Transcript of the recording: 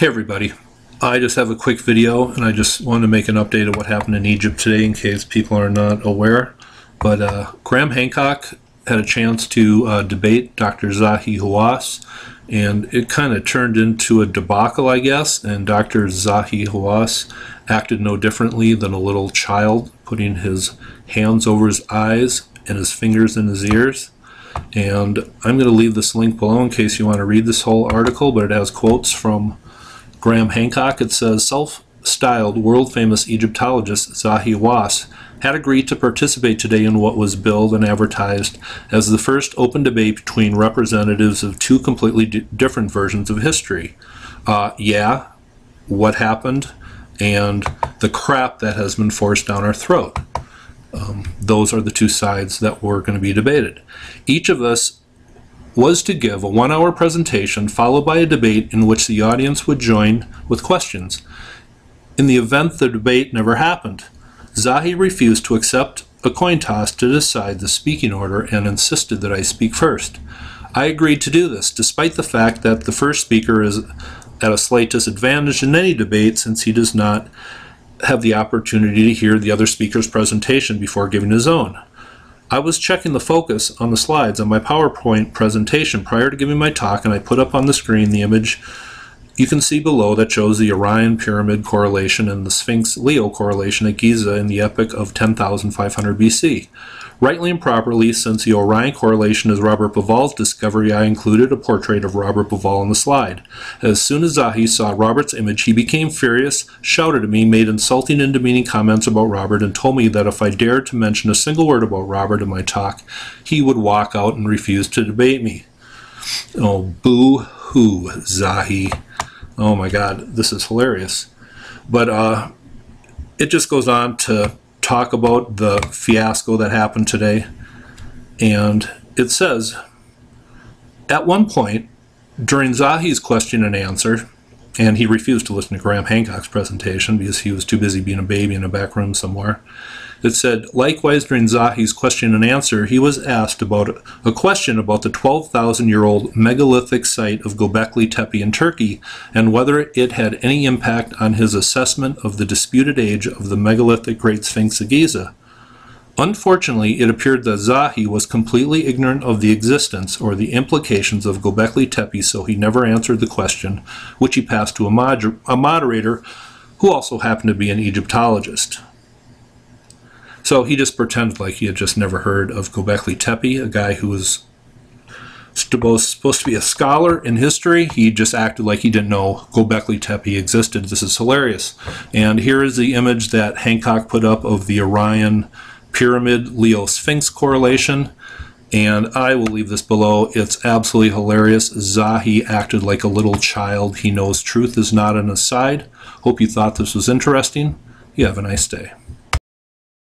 Hey everybody, I just have a quick video and I just wanted to make an update of what happened in Egypt today in case people are not aware. But Graham Hancock had a chance to debate Dr. Zahi Hawass, and it kind of turned into a debacle, I guess, and Dr. Zahi Hawass acted no differently than a little child, putting his hands over his eyes and his fingers in his ears. And I'm going to leave this link below in case you want to read this whole article, but it has quotes from Graham Hancock. It says, self-styled world-famous Egyptologist Zahi Hawass had agreed to participate today in what was billed and advertised as the first open debate between representatives of two completely different versions of history. Yeah, what happened, and the crap that has been forced down our throat. Those are the two sides that were going to be debated. Each of us was to give a 1-hour presentation followed by a debate in which the audience would join with questions. In the event the debate never happened, Zahi refused to accept a coin toss to decide the speaking order and insisted that I speak first. I agreed to do this, despite the fact that the first speaker is at a slight disadvantage in any debate since he does not have the opportunity to hear the other speaker's presentation before giving his own. I was checking the focus on the slides on my PowerPoint presentation prior to giving my talk, and I put up on the screen the image you can see below that shows the Orion Pyramid correlation and the Sphinx-Leo correlation at Giza in the epoch of 10,500 BC. Rightly and properly, since the Orion correlation is Robert Bauval's discovery, I included a portrait of Robert Bauval on the slide. As soon as Zahi saw Robert's image, he became furious, shouted at me, made insulting and demeaning comments about Robert, and told me that if I dared to mention a single word about Robert in my talk, he would walk out and refuse to debate me. Oh, boo-hoo, Zahi. Oh my God, this is hilarious. But it just goes on to talk about the fiasco that happened today, and it says, at one point during Zahi's question and answer, and he refused to listen to Graham Hancock's presentation because he was too busy being a baby in a back room somewhere. It said, likewise during Zahi's question and answer, he was asked about a question about the 12,000-year-old megalithic site of Göbekli Tepe in Turkey and whether it had any impact on his assessment of the disputed age of the megalithic Great Sphinx of Giza. Unfortunately, it appeared that Zahi was completely ignorant of the existence or the implications of Göbekli Tepe, so he never answered the question, which he passed to a moderator who also happened to be an Egyptologist. So he just pretended like he had just never heard of Göbekli Tepe, a guy who was supposed to be a scholar in history. He just acted like he didn't know Göbekli Tepe existed. This is hilarious. And here is the image that Hancock put up of the Orion Pyramid Leo Sphinx correlation, and I will leave this below. It's absolutely hilarious. Zahi acted like a little child. He knows truth is not on his side. Hope you thought this was interesting. You have a nice day.